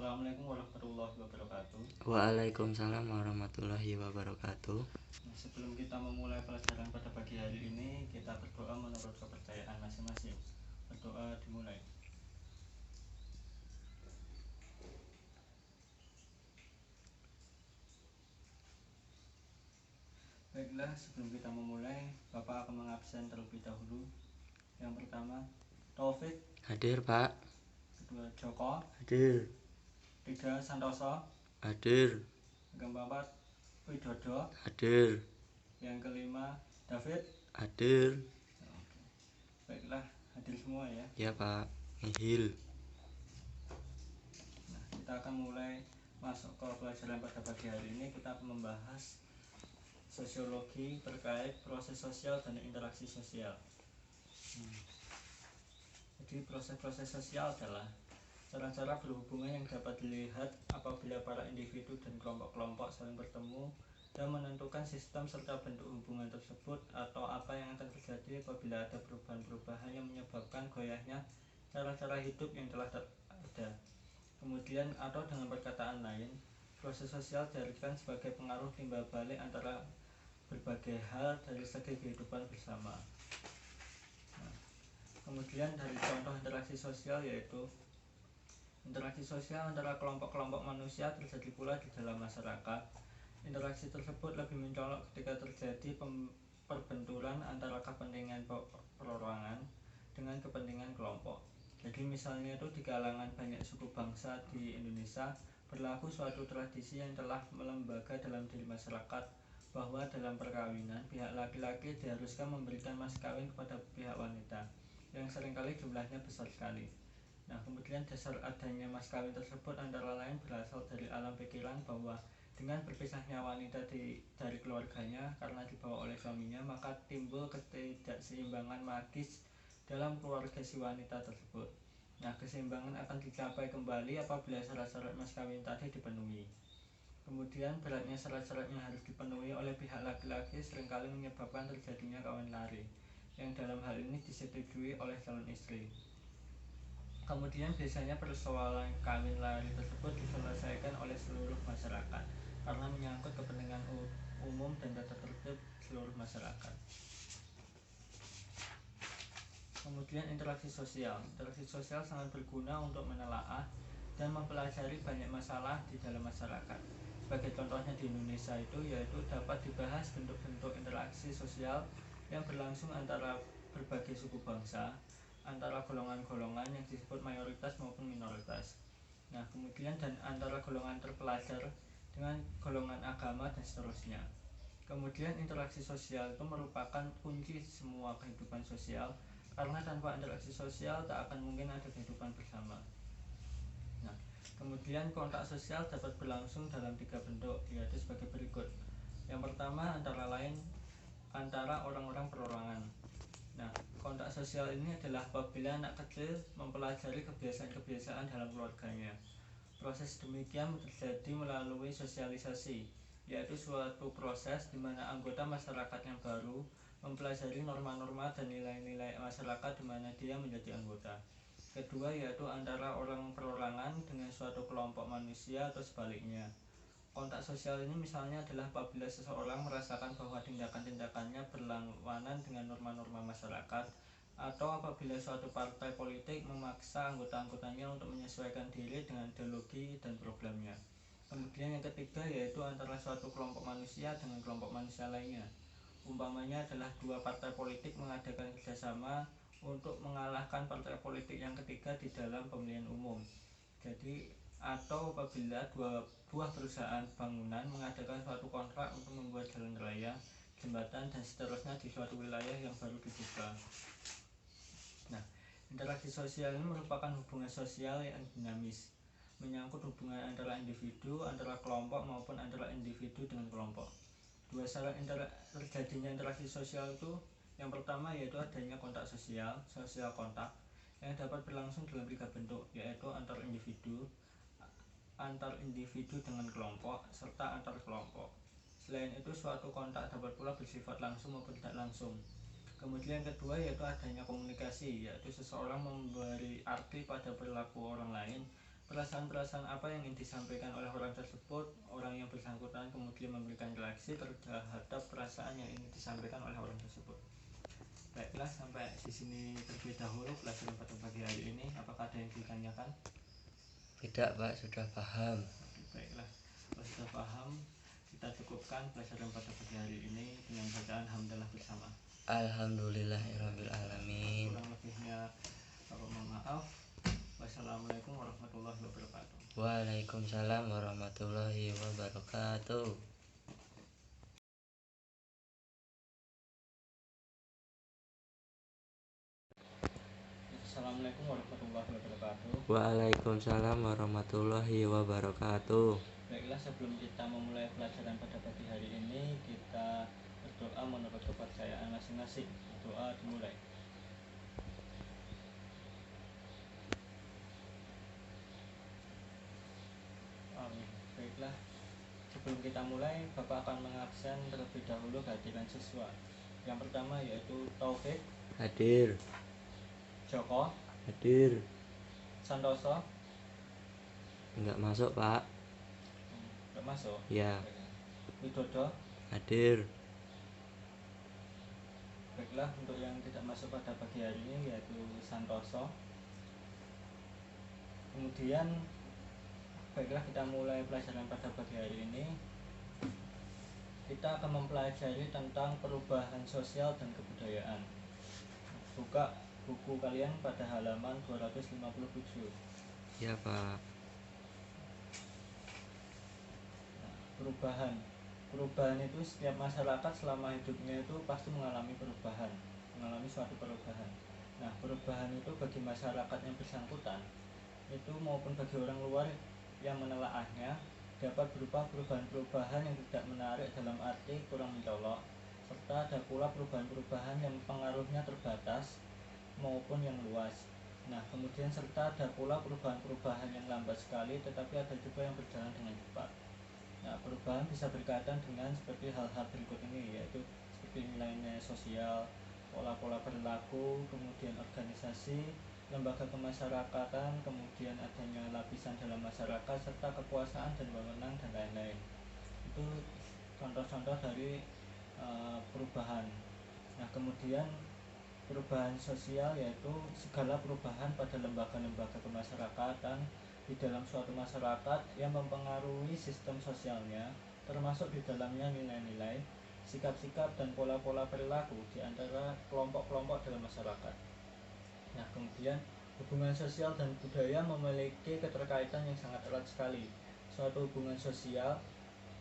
Assalamualaikum warahmatullahi wabarakatuh. Waalaikumsalam warahmatullahi wabarakatuh. Nah, sebelum kita memulai pelajaran pada pagi hari ini, kita berdoa menurut kepercayaan masing-masing. Berdoa dimulai. Baiklah, sebelum kita memulai, Bapak akan mengabsen terlebih dahulu. Yang pertama, Taufik. Hadir, Pak. Kedua, Joko. Hadir. Tiga, Santoso. Hadir. Yang keempat, Widodo. Hadir. Yang kelima, David. Hadir. Baiklah, hadir semua ya. Ya, Pak. Nihil. Nah, kita akan mulai masuk ke pelajaran pada pagi hari ini. Kita akan membahas sosiologi terkait proses sosial dan interaksi sosial. Jadi proses-proses sosial adalah cara-cara berhubungan yang dapat dilihat apabila para individu dan kelompok-kelompok saling bertemu dan menentukan sistem serta bentuk hubungan tersebut, atau apa yang akan terjadi apabila ada perubahan-perubahan yang menyebabkan goyahnya cara-cara hidup yang telah ada. Kemudian, atau dengan perkataan lain, proses sosial diartikan sebagai pengaruh timbal balik antara berbagai hal dari segi kehidupan bersama. Nah, kemudian dari contoh interaksi sosial yaitu interaksi sosial antara kelompok-kelompok manusia terjadi pula di dalam masyarakat. Interaksi tersebut lebih mencolok ketika terjadi perbenturan antara kepentingan perorangan dengan kepentingan kelompok. Jadi misalnya itu di kalangan banyak suku bangsa di Indonesia berlaku suatu tradisi yang telah melembaga dalam diri masyarakat, bahwa dalam perkawinan pihak laki-laki diharuskan memberikan mas kawin kepada pihak wanita, yang seringkali jumlahnya besar sekali. Nah, kemudian dasar adanya mas kawin tersebut antara lain berasal dari alam pikiran bahwa dengan berpisahnya wanita dari keluarganya karena dibawa oleh suaminya, maka timbul ketidakseimbangan magis dalam keluarga si wanita tersebut. Nah, keseimbangan akan dicapai kembali apabila syarat-syarat mas kawin tadi dipenuhi. Kemudian beratnya syarat-syarat yang harus dipenuhi oleh pihak laki-laki seringkali menyebabkan terjadinya kawin lari, yang dalam hal ini disetujui oleh calon istri. Kemudian biasanya persoalan kawin lari tersebut diselesaikan oleh seluruh masyarakat karena menyangkut kepentingan umum dan tata tertib seluruh masyarakat. Kemudian interaksi sosial. Interaksi sosial sangat berguna untuk menelaah dan mempelajari banyak masalah di dalam masyarakat. Sebagai contohnya di Indonesia itu yaitu dapat dibahas bentuk-bentuk interaksi sosial yang berlangsung antara berbagai suku bangsa, antara golongan-golongan yang disebut mayoritas maupun minoritas. Nah, kemudian dan antara golongan terpelajar dengan golongan agama dan seterusnya. Kemudian interaksi sosial itu merupakan kunci semua kehidupan sosial, karena tanpa interaksi sosial tak akan mungkin ada kehidupan bersama. Nah, kemudian kontak sosial dapat berlangsung dalam 3 bentuk, yaitu sebagai berikut. Yang pertama antara lain antara orang-orang perorangan. Nah, kontak sosial ini adalah apabila anak kecil mempelajari kebiasaan-kebiasaan dalam keluarganya. Proses demikian terjadi melalui sosialisasi, yaitu suatu proses di mana anggota masyarakat yang baru mempelajari norma-norma dan nilai-nilai masyarakat di mana dia menjadi anggota. Kedua yaitu antara orang perorangan dengan suatu kelompok manusia atau sebaliknya. Kontak sosial ini misalnya adalah apabila seseorang merasakan bahwa tindakan-tindakannya berlawanan dengan norma-norma masyarakat, atau apabila suatu partai politik memaksa anggota-anggotanya untuk menyesuaikan diri dengan ideologi dan programnya. Kemudian yang ketiga yaitu antara suatu kelompok manusia dengan kelompok manusia lainnya. Umpamanya adalah dua partai politik mengadakan kerjasama untuk mengalahkan partai politik yang ketiga di dalam pemilihan umum. Jadi atau apabila dua buah perusahaan bangunan mengadakan suatu kontrak untuk membuat jalan raya, jembatan dan seterusnya di suatu wilayah yang baru dibuka. Nah, interaksi sosial ini merupakan hubungan sosial yang dinamis, menyangkut hubungan antara individu, antara kelompok maupun antara individu dengan kelompok. Dua syarat terjadinya interaksi sosial itu, yang pertama yaitu adanya kontak sosial, sosial kontak, yang dapat berlangsung dalam 3 bentuk, yaitu antar individu dengan kelompok, serta antar kelompok. Selain itu, suatu kontak dapat pula bersifat langsung maupun tidak langsung. Kemudian yang kedua yaitu adanya komunikasi, yaitu seseorang memberi arti pada perilaku orang lain perasaan-perasaan apa yang ingin disampaikan oleh orang tersebut, orang yang bersangkutan kemudian memberikan reaksi terhadap perasaan yang ingin disampaikan oleh orang tersebut. Baiklah, sampai di sini terlebih dahulu pelajaran pada pagi hari ini. Apakah ada yang ditanyakan? Tidak Pak, sudah paham. Baiklah, kalau sudah paham, kita cukupkan pelajaran pada pagi hari ini dengan bacaan hamdalah bersama. Alhamdulillahirabbil alamin. Kurang lebihnya mohon maaf. Wassalamualaikum warahmatullahi wabarakatuh. Waalaikumsalam warahmatullahi wabarakatuh. Assalamualaikum warahmatullahi wabarakatuh. Waalaikumsalam warahmatullahi wabarakatuh. Baiklah, sebelum kita memulai pelajaran pada pagi hari ini, kita berdoa menurut kepercayaan masing-masing. Doa dimulai. Amin. Baiklah, sebelum kita mulai, Bapak akan mengabsen terlebih dahulu kehadiran siswa. Yang pertama yaitu Taufik, Hadir. Joko, Hadir. Santoso. Enggak masuk Pak. Enggak masuk? Ya. Widodo. Hadir. Baiklah, untuk yang tidak masuk pada pagi hari ini yaitu Santoso. Kemudian baiklah, kita mulai pelajaran pada pagi hari ini. Kita akan mempelajari tentang perubahan sosial dan kebudayaan. Buka buku kalian pada halaman 257. Ya Pak. Nah, perubahan itu setiap masyarakat selama hidupnya itu pasti mengalami suatu perubahan. Nah, perubahan itu bagi masyarakat yang bersangkutan itu maupun bagi orang luar yang menelaahnya dapat berupa perubahan-perubahan yang tidak menarik dalam arti kurang mencolok, serta ada pula perubahan-perubahan yang pengaruhnya terbatas maupun yang luas. Nah, kemudian serta ada pula perubahan-perubahan yang lambat sekali, tetapi ada juga yang berjalan dengan cepat. Nah, perubahan bisa berkaitan dengan seperti hal-hal berikut ini, yaitu seperti nilai-nilai sosial, pola-pola perilaku, kemudian organisasi, lembaga kemasyarakatan, kemudian adanya lapisan dalam masyarakat, serta kekuasaan dan wewenang dan lain-lain. Itu contoh-contoh dari perubahan. Nah, kemudian perubahan sosial yaitu segala perubahan pada lembaga-lembaga kemasyarakatan di dalam suatu masyarakat yang mempengaruhi sistem sosialnya, termasuk di dalamnya nilai-nilai, sikap-sikap dan pola-pola perilaku di antara kelompok-kelompok dalam masyarakat. Nah, kemudian hubungan sosial dan budaya memiliki keterkaitan yang sangat erat sekali. Suatu hubungan sosial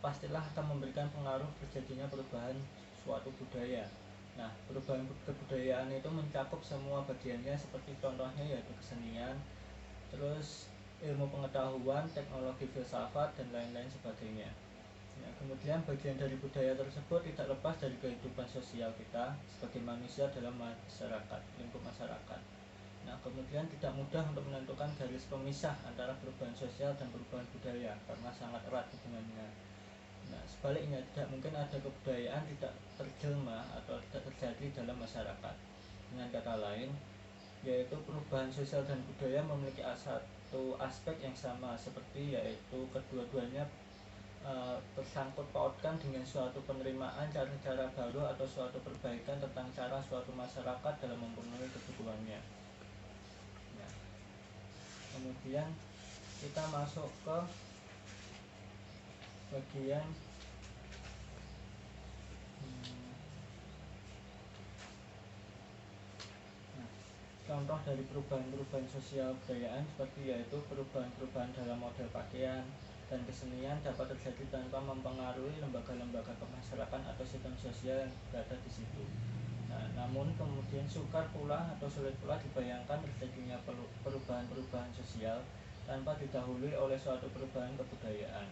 pastilah akan memberikan pengaruh terjadinya perubahan suatu budaya. Nah, perubahan kebudayaan itu mencakup semua bagiannya, seperti contohnya yaitu kesenian, terus ilmu pengetahuan, teknologi filsafat, dan lain-lain sebagainya. Nah, kemudian bagian dari budaya tersebut tidak lepas dari kehidupan sosial kita sebagai manusia dalam masyarakat, lingkup masyarakat. Nah, kemudian tidak mudah untuk menentukan garis pemisah antara perubahan sosial dan perubahan budaya karena sangat erat hubungannya. Nah, sebaliknya tidak mungkin ada kebudayaan tidak terjelma atau tidak terjadi dalam masyarakat. Dengan kata lain, yaitu perubahan sosial dan budaya memiliki satu aspek yang sama, seperti yaitu kedua-duanya tersangkut pautkan dengan suatu penerimaan cara-cara baru atau suatu perbaikan tentang cara suatu masyarakat dalam memenuhi kebutuhannya. Nah, kemudian kita masuk ke bagian contoh dari perubahan-perubahan sosial kebudayaan seperti yaitu perubahan-perubahan dalam model pakaian dan kesenian dapat terjadi tanpa mempengaruhi lembaga-lembaga kemasyarakatan atau sistem sosial yang berada di situ. Nah, namun kemudian sukar pula atau sulit pula dibayangkan terjadinya perubahan-perubahan sosial tanpa didahului oleh suatu perubahan kebudayaan.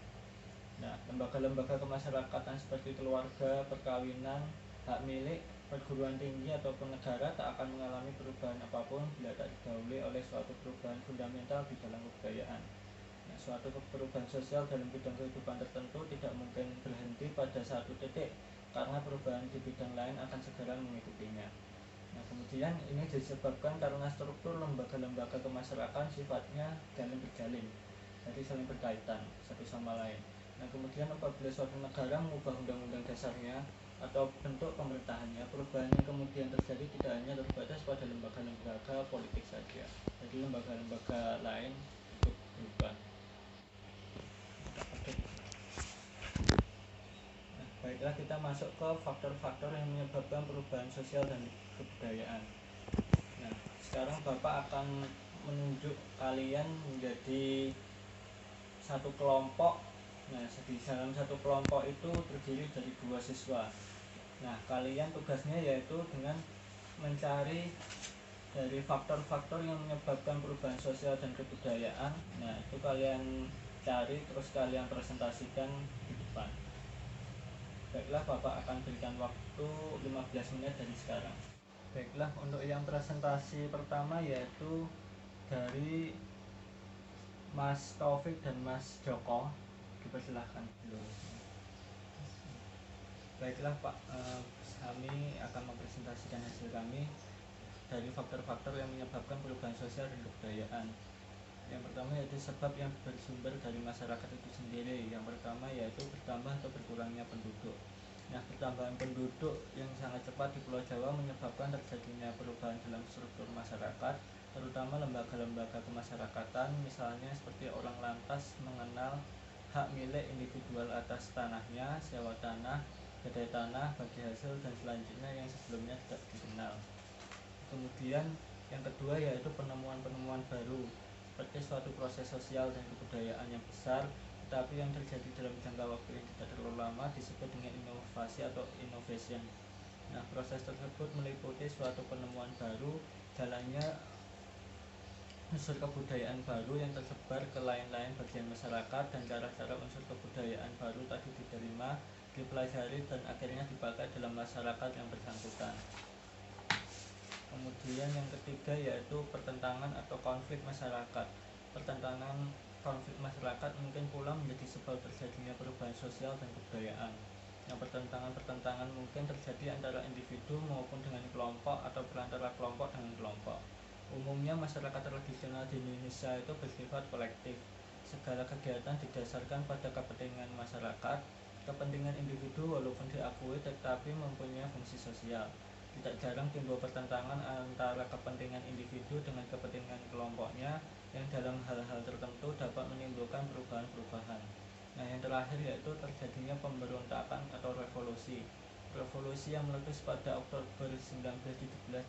Nah, lembaga-lembaga kemasyarakatan seperti keluarga, perkawinan, hak milik, perguruan tinggi ataupun negara tak akan mengalami perubahan apapun bila tak didahului oleh suatu perubahan fundamental di dalam kebudayaan. Nah, suatu perubahan sosial dalam bidang kehidupan tertentu tidak mungkin berhenti pada satu titik karena perubahan di bidang lain akan segera mengikutinya. Nah, kemudian ini disebabkan karena struktur lembaga-lembaga kemasyarakatan sifatnya jalin berjalin. jadi saling berkaitan satu sama lain. Nah, kemudian apabila suatu negara mengubah undang-undang dasarnya atau bentuk pemerintahannya, perubahannya kemudian terjadi tidak hanya terbatas pada lembaga-lembaga politik saja, jadi lembaga-lembaga lain ikut berubah. Nah, baiklah, kita masuk ke faktor-faktor yang menyebabkan perubahan sosial dan kebudayaan. Nah, sekarang Bapak akan menunjuk kalian menjadi satu kelompok. Nah, di dalam satu kelompok itu terdiri dari 2 siswa. Nah, kalian tugasnya yaitu dengan mencari dari faktor-faktor yang menyebabkan perubahan sosial dan kebudayaan. Nah, itu kalian cari terus kalian presentasikan di depan. Baiklah, Bapak akan berikan waktu 15 menit dari sekarang. Baiklah, untuk yang presentasi pertama yaitu dari Mas Taufik dan Mas Joko, dipersilahkan. Baiklah Pak, kami akan mempresentasikan hasil kami dari faktor-faktor yang menyebabkan perubahan sosial dan kebudayaan. Yang pertama yaitu sebab yang bersumber dari masyarakat itu sendiri. Yang pertama yaitu bertambah atau berkurangnya penduduk. Nah, pertambahan penduduk yang sangat cepat di Pulau Jawa menyebabkan terjadinya perubahan dalam struktur masyarakat, terutama lembaga-lembaga kemasyarakatan, misalnya seperti orang lantas mengenal hak milik individual atas tanahnya, sewa tanah, gadai tanah, bagi hasil, dan selanjutnya yang sebelumnya tidak dikenal. Kemudian yang kedua yaitu penemuan-penemuan baru, seperti suatu proses sosial dan kebudayaan yang besar, tetapi yang terjadi dalam jangka waktu yang tidak terlalu lama disebut dengan inovasi atau innovation. Nah, proses tersebut meliputi suatu penemuan baru, jalannya unsur kebudayaan baru yang tersebar ke lain-lain bagian masyarakat, dan cara-cara unsur kebudayaan baru tadi diterima, dipelajari, dan akhirnya dipakai dalam masyarakat yang bersangkutan. Kemudian yang ketiga yaitu pertentangan atau konflik masyarakat. Pertentangan konflik masyarakat mungkin pula menjadi sebab terjadinya perubahan sosial dan kebudayaan. Yang pertentangan mungkin terjadi antara individu maupun dengan kelompok atau berantara kelompok dengan kelompok. Umumnya masyarakat tradisional di Indonesia itu bersifat kolektif. Segala kegiatan didasarkan pada kepentingan masyarakat. Kepentingan individu walaupun diakui tetapi mempunyai fungsi sosial. Tidak jarang timbul pertentangan antara kepentingan individu dengan kepentingan kelompoknya, yang dalam hal-hal tertentu dapat menimbulkan perubahan-perubahan. Nah, yang terakhir yaitu terjadinya pemberontakan atau revolusi. Revolusi yang meletus pada Oktober 1917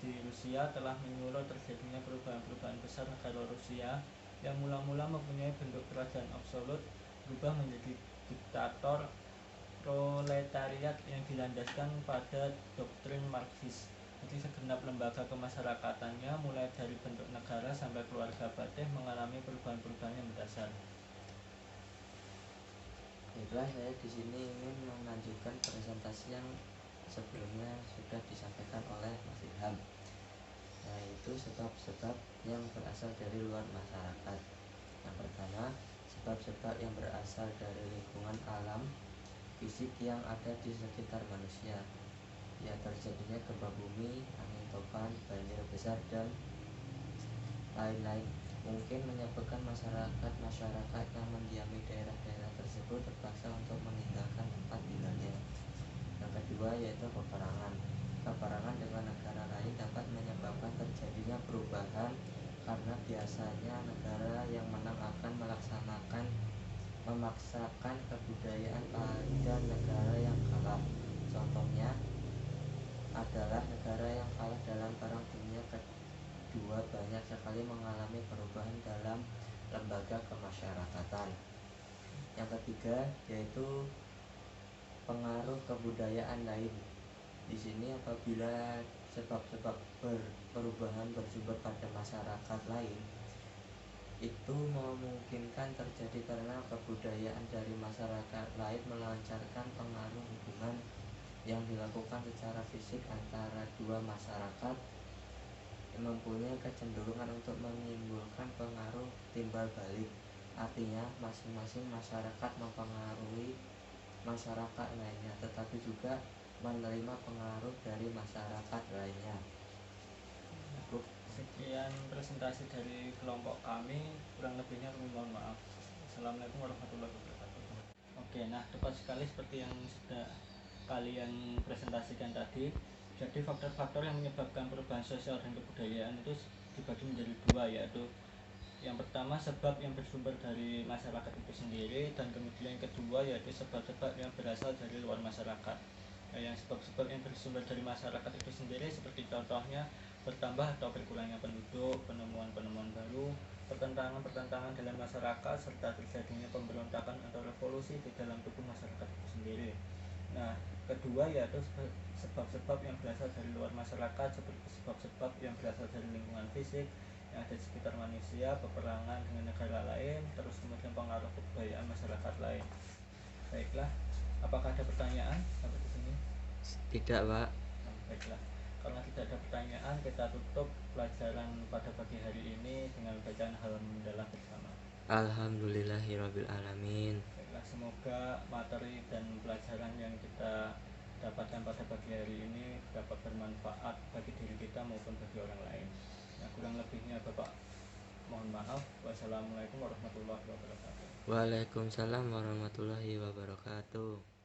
di Rusia telah menyulut terjadinya perubahan-perubahan besar negara Rusia yang mula-mula mempunyai bentuk kerajaan absolut berubah menjadi diktator proletariat yang dilandaskan pada doktrin Marxis. Jadi segenap lembaga kemasyarakatannya mulai dari bentuk negara sampai keluarga batik mengalami perubahan-perubahan yang mendasar. Baiklah, saya di sini ingin melanjutkan presentasi yang sebelumnya sudah disampaikan oleh Mas Ilham, yaitu sebab-sebab yang berasal dari luar masyarakat. Yang pertama, sebab-sebab yang berasal dari lingkungan alam fisik yang ada di sekitar manusia, ya terjadinya gempa bumi, angin topan, banjir besar, dan lain-lain mungkin menyebabkan masyarakat yang mendiami daerah-daerah tersebut terpaksa untuk meninggalkan tempat tinggalnya. Yang kedua yaitu peperangan. Peperangan dengan negara lain dapat menyebabkan terjadinya perubahan, karena biasanya negara yang menang akan memaksakan kebudayaan pada negara yang kalah. Contohnya adalah negara yang kalah dalam Perang Dunia Kedua banyak sekali mengalami perubahan dalam lembaga kemasyarakatan. Yang ketiga yaitu pengaruh kebudayaan lain. Di sini apabila sebab-sebab perubahan bersumber pada masyarakat lain, itu memungkinkan terjadi karena kebudayaan dari masyarakat lain melancarkan pengaruh hubungan yang dilakukan secara fisik antara dua masyarakat yang mempunyai kecenderungan untuk menimbulkan pengaruh timbal balik. Artinya masing-masing masyarakat mempengaruhi masyarakat lainnya, tetapi juga menerima pengaruh dari masyarakat lainnya. Sekian presentasi dari kelompok kami, kurang lebihnya kami mohon maaf. Assalamualaikum warahmatullahi wabarakatuh. Oke, nah tepat sekali seperti yang sudah kalian presentasikan tadi. Jadi faktor-faktor yang menyebabkan perubahan sosial dan kebudayaan itu dibagi menjadi dua, yaitu yang pertama sebab yang bersumber dari masyarakat itu sendiri, dan kemudian yang kedua yaitu sebab-sebab yang berasal dari luar masyarakat. Nah, yang sebab-sebab yang bersumber dari masyarakat itu sendiri seperti contohnya bertambah atau berkurangnya penduduk, penemuan-penemuan baru, pertentangan-pertentangan dalam masyarakat, serta terjadinya pemberontakan atau revolusi di dalam tubuh masyarakat itu sendiri. Nah, kedua yaitu sebab-sebab yang berasal dari luar masyarakat, seperti sebab-sebab yang berasal dari lingkungan fisik yang ada di sekitar manusia, peperangan dengan negara lain, terus kemudian pengaruh kebudayaan masyarakat lain. Baiklah, apakah ada pertanyaan sampai di sini? Tidak, Pak. Nah, baiklah, karena tidak ada pertanyaan, kita tutup pelajaran pada pagi hari ini dengan bacaan Alhamdulillah bersama. Alhamdulillahirabbil alamin. Baiklah, semoga materi dan pelajaran yang kita dapatkan pada pagi hari ini dapat bermanfaat bagi diri kita maupun bagi orang lain. Nah, kurang lebihnya Bapak mohon maaf. Wassalamualaikum warahmatullahi wabarakatuh. Waalaikumsalam warahmatullahi wabarakatuh.